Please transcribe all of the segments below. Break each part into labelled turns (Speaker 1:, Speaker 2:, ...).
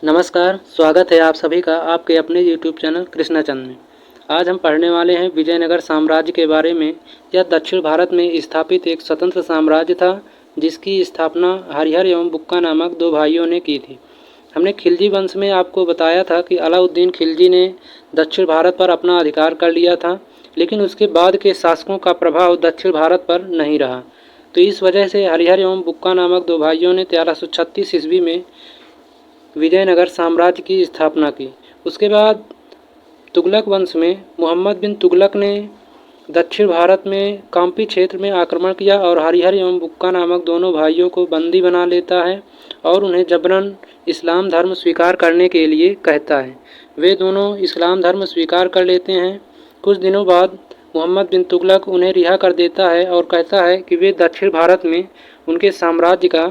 Speaker 1: नमस्कार, स्वागत है आप सभी का आपके अपने यूट्यूब चैनल कृष्णाचंद में। आज हम पढ़ने वाले हैं विजयनगर साम्राज्य के बारे में। यह दक्षिण भारत में स्थापित एक स्वतंत्र साम्राज्य था जिसकी स्थापना हरिहर एवं बुक्का नामक दो भाइयों ने की थी। हमने खिलजी वंश में आपको बताया था कि अलाउद्दीन खिलजी ने दक्षिण भारत पर अपना अधिकार कर लिया था, लेकिन उसके बाद के शासकों का प्रभाव दक्षिण भारत पर नहीं रहा। तो इस वजह से हरिहर एवं बुक्का नामक दो भाइयों ने 1336 ईस्वी में विजयनगर साम्राज्य की स्थापना की। उसके बाद तुगलक वंश में मोहम्मद बिन तुगलक ने दक्षिण भारत में काम्पी क्षेत्र में आक्रमण किया और हरिहर एवं बुक्का नामक दोनों भाइयों को बंदी बना लेता है और उन्हें जबरन इस्लाम धर्म स्वीकार करने के लिए कहता है। वे दोनों इस्लाम धर्म स्वीकार कर लेते हैं। कुछ दिनों बाद मोहम्मद बिन तुगलक उन्हें रिहा कर देता है और कहता है कि वे दक्षिण भारत में उनके साम्राज्य का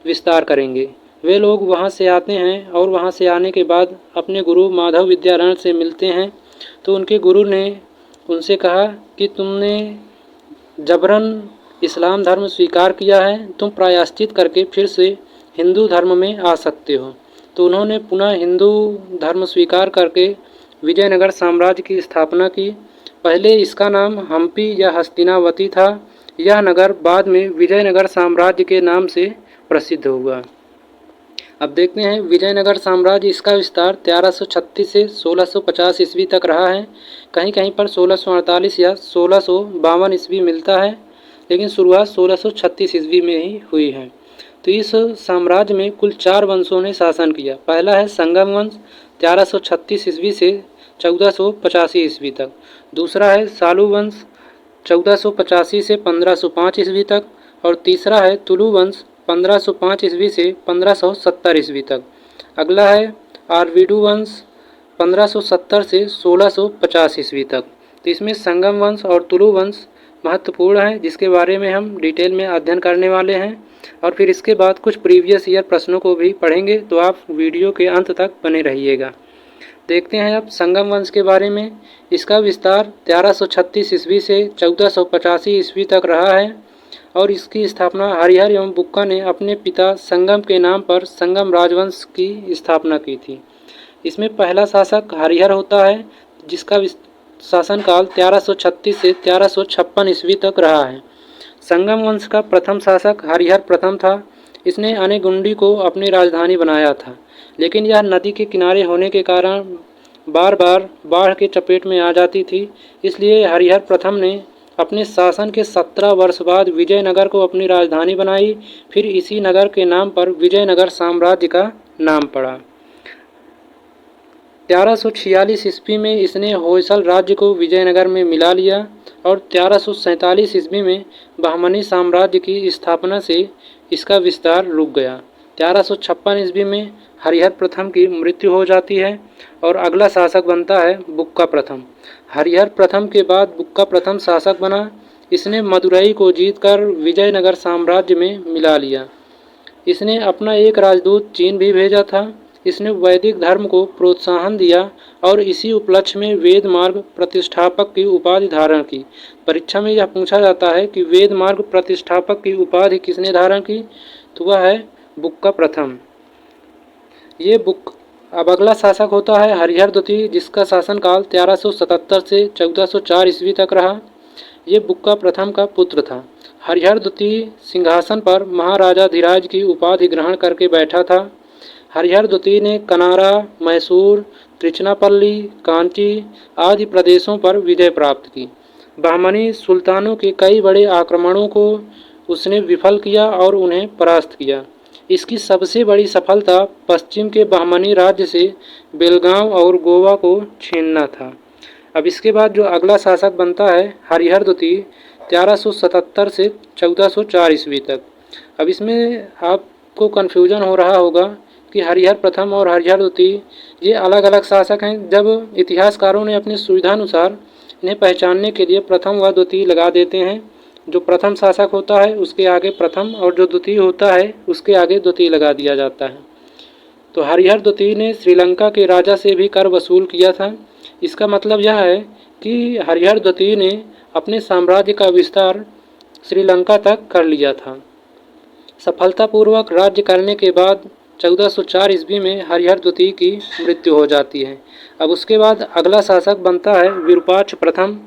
Speaker 1: विस्तार करेंगे। वे लोग वहां से आते हैं और वहां से आने के बाद अपने गुरु माधव विद्यारण से मिलते हैं। तो उनके गुरु ने उनसे कहा कि तुमने जबरन इस्लाम धर्म स्वीकार किया है, तुम प्रायश्चित करके फिर से हिंदू धर्म में आ सकते हो। तो उन्होंने पुनः हिंदू धर्म स्वीकार करके विजयनगर साम्राज्य की स्थापना की। पहले इसका नाम हम्पी या हस्तिनावती था। यह नगर बाद में विजयनगर साम्राज्य के नाम से प्रसिद्ध हुआ। अब देखते हैं विजयनगर साम्राज्य, इसका विस्तार 1336 से 1650 ईस्वी तक रहा है। कहीं कहीं पर 1648 या 1652 ईस्वी मिलता है, लेकिन शुरुआत 1636 ईस्वी में ही हुई है। तो इस साम्राज्य में कुल 4 वंशों ने शासन किया। पहला है संगम वंश 1336 ईस्वी से 1485 ईस्वी तक। दूसरा है सालू वंश 1485 से 1505 ईस्वी तक। और तीसरा है तुलु वंश 1505 ईस्वी से 1570 ईस्वी तक। अगला है आरवीडू वंश 1570 से 1650 ईस्वी तक। तो इसमें संगम वंश और तुलु वंश महत्वपूर्ण है, जिसके बारे में हम डिटेल में अध्ययन करने वाले हैं। और फिर इसके बाद कुछ प्रीवियस ईयर प्रश्नों को भी पढ़ेंगे, तो आप वीडियो के अंत तक बने रहिएगा। देखते हैं अब संगम वंश के बारे में। इसका विस्तार 1336 ईस्वी से 1485 ईस्वी तक रहा है और इसकी स्थापना हरिहर एवं बुक्का ने अपने पिता संगम के नाम पर संगम राजवंश की स्थापना की थी। इसमें पहला शासक हरिहर होता है, जिसका शासनकाल 1336 से 1356 ईस्वी तक रहा है। संगम वंश का प्रथम शासक हरिहर प्रथम था। इसने अनेगुंडी को अपनी राजधानी बनाया था, लेकिन यह नदी के किनारे होने के कारण बार बार बाढ़ के चपेट में आ जाती थी। इसलिए हरिहर प्रथम ने अपने शासन के 17 वर्ष बाद विजयनगर को अपनी राजधानी बनाई। फिर इसी नगर के नाम पर विजयनगर साम्राज्य का नाम पड़ा। 1346 ईस्वी में इसने होयसल राज्य को विजयनगर में मिला लिया और 1347 ईस्वी में बहमनी साम्राज्य की स्थापना से इसका विस्तार रुक गया। 1356 ईस्वी में हरिहर प्रथम की मृत्यु हो जाती है और अगला शासक बनता है बुक्का प्रथम। हरिहर प्रथम के बाद बुक्का प्रथम शासक बना। इसने मदुरई को जीतकर विजयनगर साम्राज्य में मिला लिया। इसने अपना एक राजदूत चीन भी भेजा था। इसने वैदिक धर्म को प्रोत्साहन दिया और इसी उपलक्ष्य में वेद मार्ग प्रतिष्ठापक की उपाधि धारण की। परीक्षा में यह पूछा जाता है कि वेद मार्ग प्रतिष्ठापक की उपाधि किसने धारण की, तो वह है बुक्का प्रथम। अब अगला शासक होता है हरिहर द्वितीय, जिसका शासनकाल 1377 से 1404 ईस्वी तक रहा। ये बुक्का प्रथम का पुत्र था। हरिहर द्वितीय सिंहासन पर महाराजाधिराज की उपाधि ग्रहण करके बैठा था। हरिहर द्वितीय ने कनारा, मैसूर, त्रिचनापल्ली, कांची आदि प्रदेशों पर विजय प्राप्त की। बहमनी सुल्तानों के कई बड़े आक्रमणों को उसने विफल किया और उन्हें परास्त किया। इसकी सबसे बड़ी सफलता पश्चिम के बहमनी राज्य से बेलगांव और गोवा को छीनना था। अब इसके बाद जो अगला शासक बनता है हरिहर द्वितीय 1377 से 1404 ईस्वी तक। अब इसमें आपको कन्फ्यूजन हो रहा होगा कि हरिहर प्रथम और हरिहर द्वितीय ये अलग अलग शासक हैं। जब इतिहासकारों ने अपनी सुविधानुसार इन्हें पहचानने के लिए प्रथम व द्वितीय लगा देते हैं। जो प्रथम शासक होता है उसके आगे प्रथम और जो द्वितीय होता है उसके आगे द्वितीय लगा दिया जाता है। तो हरिहर द्वितीय ने श्रीलंका के राजा से भी कर वसूल किया था। इसका मतलब यह है कि हरिहर द्वितीय ने अपने साम्राज्य का विस्तार श्रीलंका तक कर लिया था। सफलतापूर्वक राज्य करने के बाद 1404 ईस्वी में हरिहर द्वितीय की मृत्यु हो जाती है। अब उसके बाद अगला शासक बनता है विरूपाक्ष प्रथम।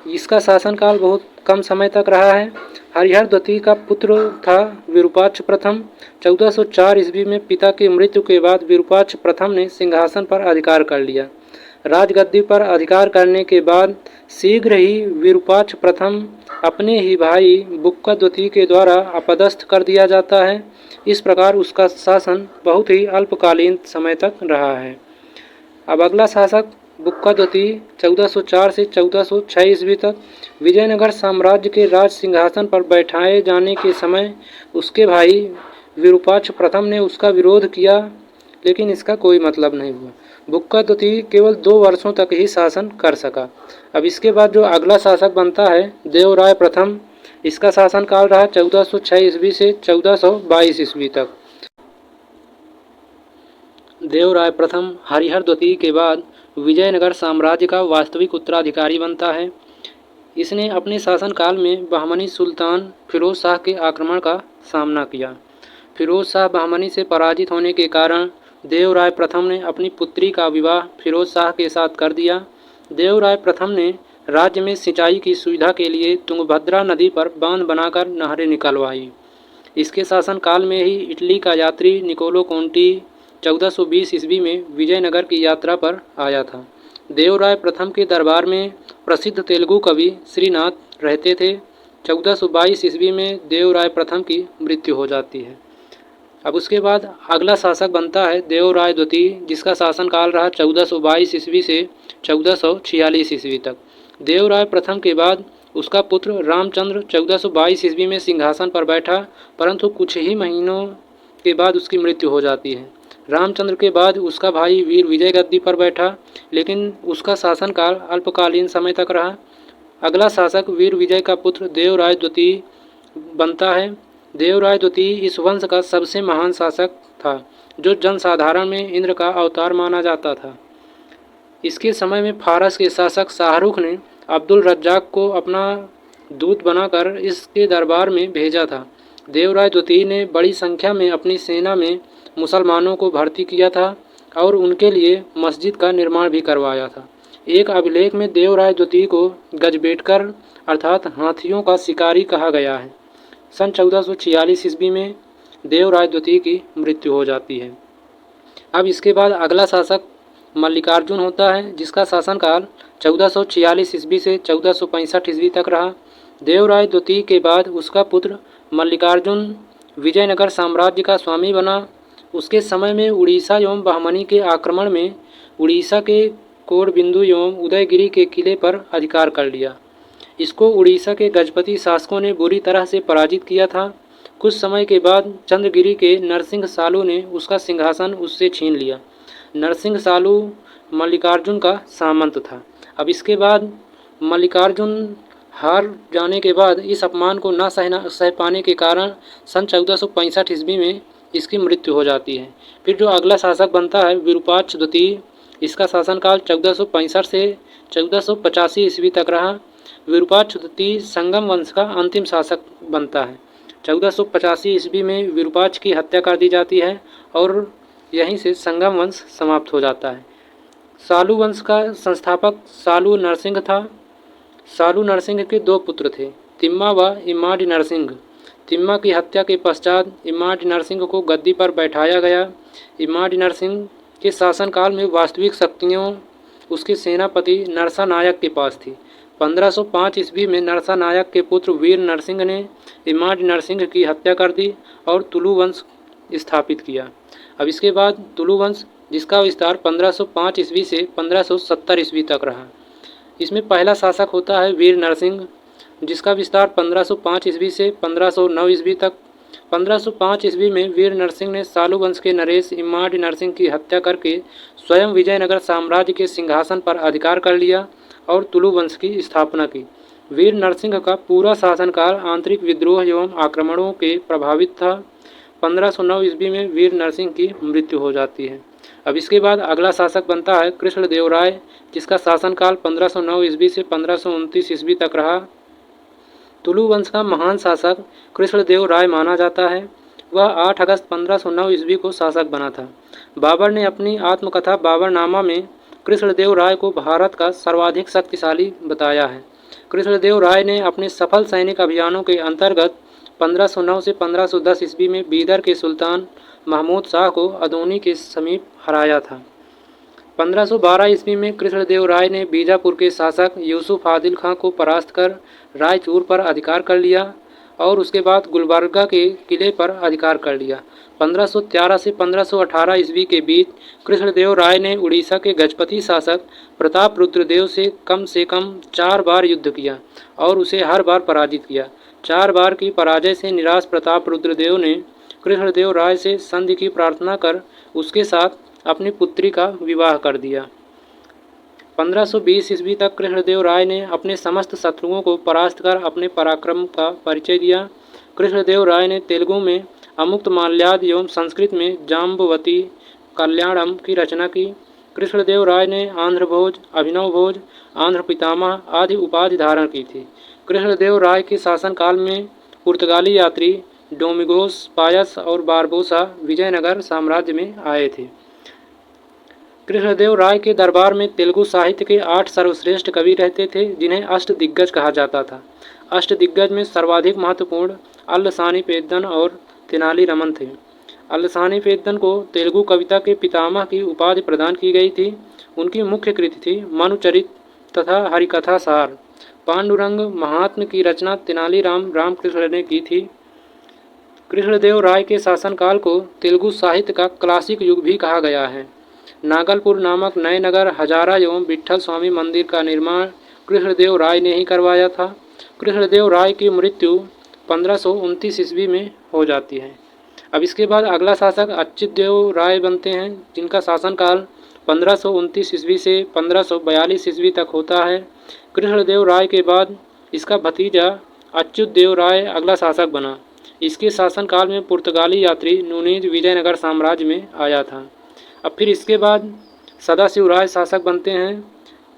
Speaker 1: इसका शासनकाल बहुत कम समय तक रहा है। हरिहर द्वितीय का पुत्र था विरूपाक्ष प्रथम। 1404 ईस्वी में पिता की मृत्यु के बाद विरूपाक्ष प्रथम ने सिंहासन पर अधिकार कर लिया। राजगद्दी पर अधिकार करने के बाद शीघ्र ही विरूपाक्ष प्रथम अपने ही भाई बुक्का द्वितीय के द्वारा अपदस्थ कर दिया जाता है। इस प्रकार उसका शासन बहुत ही अल्पकालीन समय तक रहा है। अब अगला शासक बुक्का द्वितीय 1404 से 1406 ईस्वी तक। विजयनगर साम्राज्य के राज सिंहासन पर बैठाए जाने के समय उसके भाई विरूपाक्ष प्रथम ने उसका विरोध किया, लेकिन इसका कोई मतलब नहीं हुआ। बुक्का द्वितीय केवल 2 वर्षों तक ही शासन कर सका। अब इसके बाद जो अगला शासक बनता है देवराय प्रथम। इसका शासनकाल रहा 1406 ईस्वी से 1422 ईस्वी तक। देवराय प्रथम हरिहर द्वितीय के बाद विजयनगर साम्राज्य का वास्तविक उत्तराधिकारी बनता है। इसने अपने शासनकाल में बहमनी सुल्तान फिरोज शाह के आक्रमण का सामना किया। फिरोज शाह बहमनी से पराजित होने के कारण देवराय प्रथम ने अपनी पुत्री का विवाह फिरोज शाह के साथ कर दिया। देवराय प्रथम ने राज्य में सिंचाई की सुविधा के लिए तुंगभद्रा नदी पर बांध बनाकर नहरें निकलवाई। इसके शासनकाल में ही इटली का यात्री निकोलो कोंटी 1420 ईस्वी में विजयनगर की यात्रा पर आया था। देवराय प्रथम के दरबार में प्रसिद्ध तेलुगु कवि श्रीनाथ रहते थे। 1422 ईस्वी में देवराय प्रथम की मृत्यु हो जाती है। अब उसके बाद अगला शासक बनता है देवराय द्वितीय, जिसका शासनकाल रहा 1422 ईस्वी से 1446 ईस्वी तक। देवराय प्रथम के बाद उसका पुत्र रामचंद्र 1422 ईस्वी में सिंहासन पर बैठा, परंतु कुछ ही महीनों के बाद उसकी मृत्यु हो जाती है। रामचंद्र के बाद उसका भाई वीर विजय गद्दी पर बैठा, लेकिन उसका शासनकाल अल्पकालीन समय तक रहा। अगला शासक वीर विजय का पुत्र देवराय द्वितीय बनता है। देवराय द्वितीय इस वंश का सबसे महान शासक था, जो जनसाधारण में इंद्र का अवतार माना जाता था। इसके समय में फारस के शासक शाहरुख ने अब्दुल रज्जाक को अपना दूत बनाकर इसके दरबार में भेजा था। देवराय द्वितीय ने बड़ी संख्या में अपनी सेना में मुसलमानों को भर्ती किया था और उनके लिए मस्जिद का निर्माण भी करवाया था। एक अभिलेख में देवराय द्वितीय को गजबेटकर अर्थात हाथियों का शिकारी कहा गया है। सन 1446 ईस्वी में देवराय द्वितीय की मृत्यु हो जाती है। अब इसके बाद अगला शासक मल्लिकार्जुन होता है, जिसका शासनकाल 1446 ईस्वी से 1465 ईस्वी तक रहा। देवराय द्वितीय के बाद उसका पुत्र मल्लिकार्जुन विजयनगर साम्राज्य का स्वामी बना। उसके समय में उड़ीसा एवं बहमनी के आक्रमण में उड़ीसा के कोड़बिंदु एवं उदयगिरी के किले पर अधिकार कर लिया। इसको उड़ीसा के गजपति शासकों ने बुरी तरह से पराजित किया था। कुछ समय के बाद चंद्रगिरी के नरसिंह सालू ने उसका सिंहासन उससे छीन लिया। नरसिंह सालू मल्लिकार्जुन का सामंत था। अब इसके बाद मल्लिकार्जुन हार जाने के बाद इस अपमान को न सह पाने के कारण सन 1465 ईस्वी में इसकी मृत्यु हो जाती है। फिर जो अगला शासक बनता है विरूपाक्ष द्वितीय। इसका शासनकाल 1465 से 1485 ईस्वी तक रहा। विरूपाक्ष द्वितीय संगम वंश का अंतिम शासक बनता है। 1485 ईस्वी में विरूपाक्ष की हत्या कर दी जाती है और यहीं से संगम वंश समाप्त हो जाता है। सालू वंश का संस्थापक सालू नरसिंह था। सालू नरसिंह के 2 पुत्र थे, तिम्मा व इमाड नरसिंह। तिम्मा की हत्या के पश्चात इमाड नरसिंह को गद्दी पर बैठाया गया। इमाड नरसिंह के शासनकाल में वास्तविक शक्तियों उसके सेनापति नरसा नायक के पास थी। 1505 ईस्वी में नरसा नायक के पुत्र वीर नरसिंह ने इमाड नरसिंह की हत्या कर दी और तुलु वंश स्थापित किया। अब इसके बाद तुलु वंश, जिसका विस्तार 1505 ईस्वी से 1570 ईस्वी तक रहा। इसमें पहला शासक होता है वीर नरसिंह, जिसका विस्तार 1505 ईस्वी से 1509 ईस्वी तक। 1505 ईस्वी में वीर नरसिंह ने सालू वंश के नरेश इमाड नरसिंह की हत्या करके स्वयं विजयनगर साम्राज्य के सिंहासन पर अधिकार कर लिया और तुलु वंश की स्थापना की। वीर नरसिंह का पूरा शासनकाल आंतरिक विद्रोह एवं आक्रमणों के प्रभावित था। 1509 ईस्वी में वीर नरसिंह की मृत्यु हो जाती है। अब इसके बाद अगला शासक बनता है कृष्णदेवराय, जिसका शासनकाल 1509 ईस्वी से 1529 ईस्वी तक रहा। तुलु वंश का महान शासक कृष्णदेव राय माना जाता है। वह 8 अगस्त 1509 ईस्वी को शासक बना था। बाबर ने अपनी आत्मकथा बाबरनामा में कृष्णदेव राय को भारत का सर्वाधिक शक्तिशाली बताया है। कृष्णदेव राय ने अपने सफल सैनिक अभियानों के अंतर्गत 1509 से 1510 ईस्वी में बीदर के सुल्तान महमूद शाह को अदोनी के समीप हराया था। 1512 ईस्वी में कृष्णदेव राय ने बीजापुर के शासक यूसुफ आदिल खां को परास्त कर रायचूर पर अधिकार कर लिया और उसके बाद गुलबर्गा के किले पर अधिकार कर लिया। 1513 से 1518 ईस्वी के बीच कृष्णदेव राय ने उड़ीसा के गजपति शासक प्रताप रुद्रदेव से कम 4 बार युद्ध किया और उसे हर बार पराजित किया। 4 बार की पराजय से निराश प्रताप रुद्रदेव ने कृष्णदेव राय से संधि की प्रार्थना कर उसके साथ अपनी पुत्री का विवाह कर दिया। 1520 ईस्वी तक कृष्णदेव राय ने अपने समस्त शत्रुओं को परास्त कर अपने पराक्रम का परिचय दिया। कृष्णदेव राय ने तेलुगु में अमुक्तमाल्याद एवं संस्कृत में जाम्बवती कल्याणम की रचना की। कृष्णदेव राय ने आंध्र भोज, अभिनव भोज, आंध्र पितामह आदि उपाधि धारण की थी। कृष्णदेव राय के शासनकाल में पुर्तगाली यात्री डोमिगोस पायस और बारबोसा विजयनगर साम्राज्य में आए थे। कृष्णदेव राय के दरबार में तेलुगु साहित्य के 8 सर्वश्रेष्ठ कवि रहते थे, जिन्हें अष्टदिग्गज कहा जाता था। अष्टदिग्गज में सर्वाधिक महत्वपूर्ण अल्लसानी पेद्दन और तेनाली रमन थे। अल्लसानी पेद्दन को तेलुगु कविता के पितामह की उपाधि प्रदान की गई थी। उनकी मुख्य कृति थी मनुचरित तथा हरिकथा सार। पांडुरंग महात्म्य की रचना तेनाली रामकृष्ण ने की थी। कृष्णदेव राय के शासनकाल को तेलुगु साहित्य का क्लासिक युग भी कहा गया है। नागलपुर नामक नए नगर हजारा एवं विट्ठल स्वामी मंदिर का निर्माण कृष्णदेव राय ने ही करवाया था। कृष्णदेव राय की मृत्यु 1529 ईस्वी में हो जाती है। अब इसके बाद अगला शासक अच्युतदेव राय बनते हैं, जिनका शासनकाल 1529 ईस्वी से 1542 ईस्वी तक होता है। कृष्णदेव राय के बाद इसका भतीजा अच्युतदेव राय अगला शासक बना। इसके शासनकाल में पुर्तगाली यात्री नूनीज विजयनगर साम्राज्य में आया था। अब फिर इसके बाद सदाशिव राय शासक बनते हैं,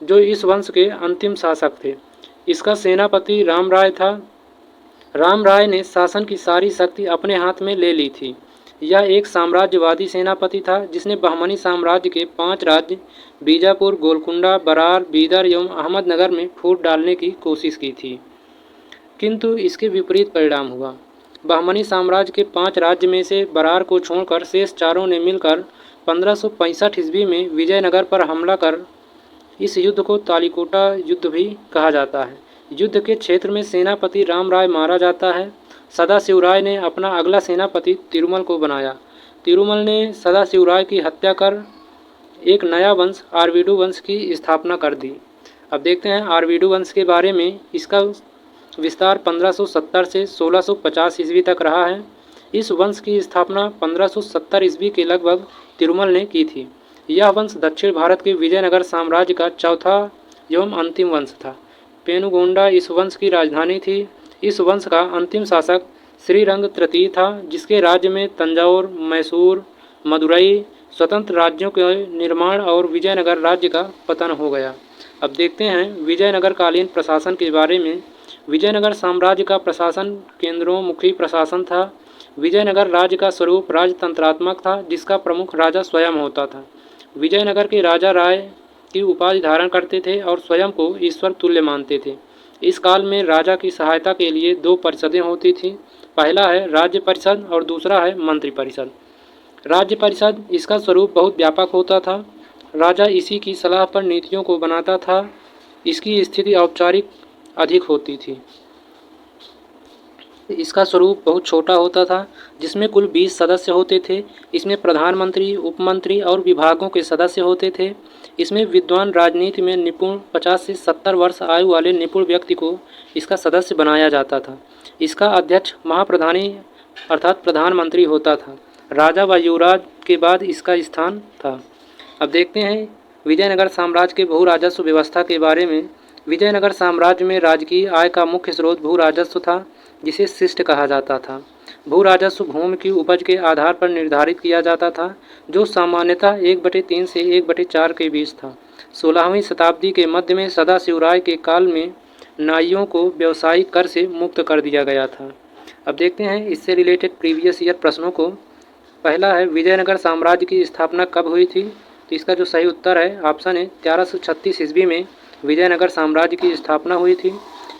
Speaker 1: जो इस वंश के अंतिम शासक थे। इसका सेनापति राम राय था। राम राय ने शासन की सारी शक्ति अपने हाथ में ले ली थी। यह एक साम्राज्यवादी सेनापति था, जिसने बहमनी साम्राज्य के 5 राज्य बीजापुर, गोलकुंडा, बरार, बीदर एवं अहमदनगर में फूट डालने की कोशिश की थी, किंतु इसके विपरीत परिणाम हुआ। बहमनी साम्राज्य के 5 राज्य में से बरार को छोड़कर शेष चारों ने मिलकर 1565 ईस्वी में विजयनगर पर हमला कर इस युद्ध को तालीकोटा युद्ध भी कहा जाता है। युद्ध के क्षेत्र में सेनापति राम राय मारा जाता है। सदाशिव राय ने अपना अगला सेनापति तिरुमल को बनाया। तिरुमल ने सदाशिव राय की हत्या कर एक नया वंश आरवीडू वंश की स्थापना कर दी। अब देखते हैं आरवीडू वंश के बारे में। इसका विस्तार 1570 से 1650 ईस्वी तक रहा है। इस वंश की स्थापना 1570 ईस्वी के लगभग तिरुमल ने की थी। यह वंश दक्षिण भारत के विजयनगर साम्राज्य का चौथा एवं अंतिम वंश था। पेनुगोंडा इस वंश की राजधानी थी। इस वंश का अंतिम शासक श्रीरंग तृतीय था, जिसके राज्य में तंजौर, मैसूर, मदुरई स्वतंत्र राज्यों के निर्माण और विजयनगर राज्य का पतन हो गया। अब देखते हैं विजयनगर कालीन प्रशासन के बारे में। विजयनगर साम्राज्य का प्रशासन केंद्रोमुखी प्रशासन था। विजयनगर राज्य का स्वरूप राजतंत्रात्मक था, जिसका प्रमुख राजा स्वयं होता था। विजयनगर के राजा राय की उपाधि धारण करते थे और स्वयं को ईश्वर तुल्य मानते थे। इस काल में राजा की सहायता के लिए 2 परिषदें होती थीं। पहला है राज्य परिषद और दूसरा है मंत्री परिषद। राज्य परिषद इसका स्वरूप बहुत व्यापक होता था। राजा इसी की सलाह पर नीतियों को बनाता था। इसकी स्थिति औपचारिक अधिक होती थी। इसका स्वरूप बहुत छोटा होता था, जिसमें कुल 20 सदस्य होते थे। इसमें प्रधानमंत्री, उपमंत्री और विभागों के सदस्य होते थे। इसमें विद्वान, राजनीति में निपुण 50 से 70 वर्ष आयु वाले निपुण व्यक्ति को इसका सदस्य बनाया जाता था। इसका अध्यक्ष महाप्रधानी अर्थात प्रधानमंत्री होता था। राजा व युवराज के बाद इसका स्थान था। अब देखते हैं विजयनगर साम्राज्य के भू राजस्व व्यवस्था के बारे में। विजयनगर साम्राज्य में राजकीय आय का मुख्य स्रोत भू राजस्व था, जिसे शिष्ट कहा जाता था। भू राजस्व भूमि की उपज के आधार पर निर्धारित किया जाता था, जो सामान्यतः 1/3 से 1/4 के बीच था। 16वीं शताब्दी के मध्य में सदाशिव राय के काल में नाइयों को व्यावसायिक कर से मुक्त कर दिया गया था। अब देखते हैं इससे रिलेटेड प्रीवियस ईयर प्रश्नों को। पहला है विजयनगर साम्राज्य की स्थापना कब हुई थी? तो इसका जो सही उत्तर है ऑप्शन है 1336 ईस्वी में विजयनगर साम्राज्य की स्थापना हुई थी।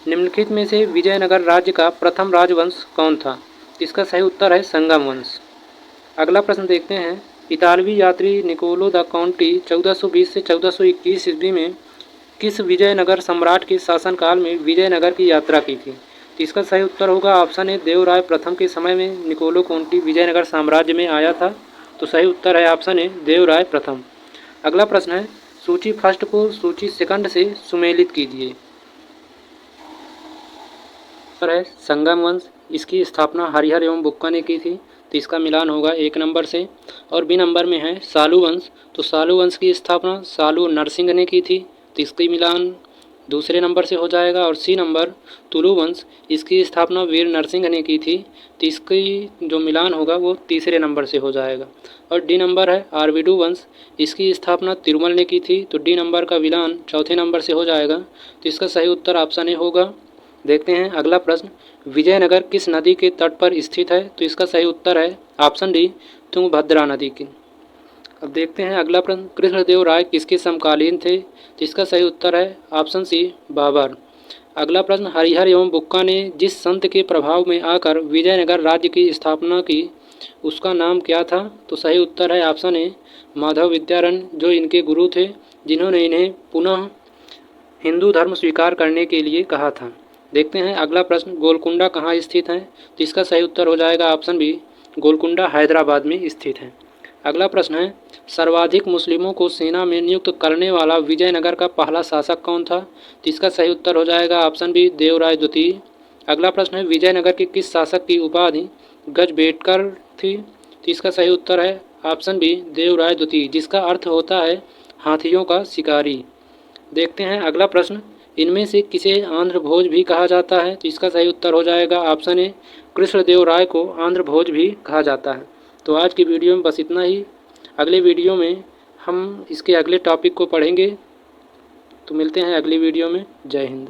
Speaker 1: निम्नलिखित में से विजयनगर राज्य का प्रथम राजवंश कौन था? इसका सही उत्तर है संगम वंश। अगला प्रश्न देखते हैं, इतालवी यात्री निकोलो द कॉन्टी 1420 से 1421 ईस्वी में किस विजयनगर सम्राट के शासनकाल में विजयनगर की यात्रा की थी? तो इसका सही उत्तर होगा ऑप्शन है देवराय प्रथम के समय में निकोलो कॉन्टी विजयनगर साम्राज्य में आया था। तो सही उत्तर है ऑप्शन है देवराय प्रथम। अगला प्रश्न है, सूची फर्स्ट को सूची सेकंड से सुमेलित कीजिए। उत्तर है संगम वंश। इसकी स्थापना हरिहर एवं बुक्का ने की थी, तो इसका मिलान होगा 1 नंबर से। और बी नंबर में है सालू वंश, तो सालू वंश की स्थापना सालू नरसिंह ने की थी, तो इसकी मिलान 2 नंबर से हो जाएगा। और सी नंबर तुलु वंश, इसकी स्थापना वीर नरसिंह ने की थी, तो इसकी जो मिलान होगा वो 3 नंबर से हो जाएगा। और डी नंबर है आरविडू वंश, इसकी स्थापना तिरुमल ने की थी, तो डी नंबर का मिलान 4 नंबर से हो जाएगा। तो इसका सही उत्तर ऑप्शन ए होगा। देखते हैं अगला प्रश्न, विजयनगर किस नदी के तट पर स्थित है? तो इसका सही उत्तर है ऑप्शन डी तुंगभद्रा नदी की। अब देखते हैं अगला प्रश्न, कृष्णदेव राय किसके समकालीन थे? तो इसका सही उत्तर है ऑप्शन सी बाबर। अगला प्रश्न, हरिहर एवं बुक्का ने जिस संत के प्रभाव में आकर विजयनगर राज्य की स्थापना की उसका नाम क्या था? तो सही उत्तर है ऑप्शन ए माधव विद्यारण, जो इनके गुरु थे, जिन्होंने इन्हें पुनः हिंदू धर्म स्वीकार करने के लिए कहा था। देखते हैं अगला प्रश्न, गोलकुंडा कहाँ स्थित है? तो इसका सही उत्तर हो जाएगा ऑप्शन बी गोलकुंडा हैदराबाद में स्थित है। अगला प्रश्न है, सर्वाधिक मुस्लिमों को सेना में नियुक्त करने वाला विजयनगर का पहला शासक कौन था? तो इसका सही उत्तर हो जाएगा ऑप्शन बी देवराय द्वितीय। अगला प्रश्न है, विजयनगर के किस शासक की उपाधि गजबेटकर थी? तो इसका सही उत्तर है ऑप्शन बी देवराय द्वितीय, जिसका अर्थ होता है हाथियों का शिकारी। देखते हैं अगला प्रश्न, इनमें से किसे आंध्र भोज भी कहा जाता है? तो इसका सही उत्तर हो जाएगा ऑप्शन ए कृष्णदेव राय को आंध्र भोज भी कहा जाता है। तो आज की वीडियो में बस इतना ही। अगले वीडियो में हम इसके अगले टॉपिक को पढ़ेंगे। तो मिलते हैं अगली वीडियो में। जय हिंद।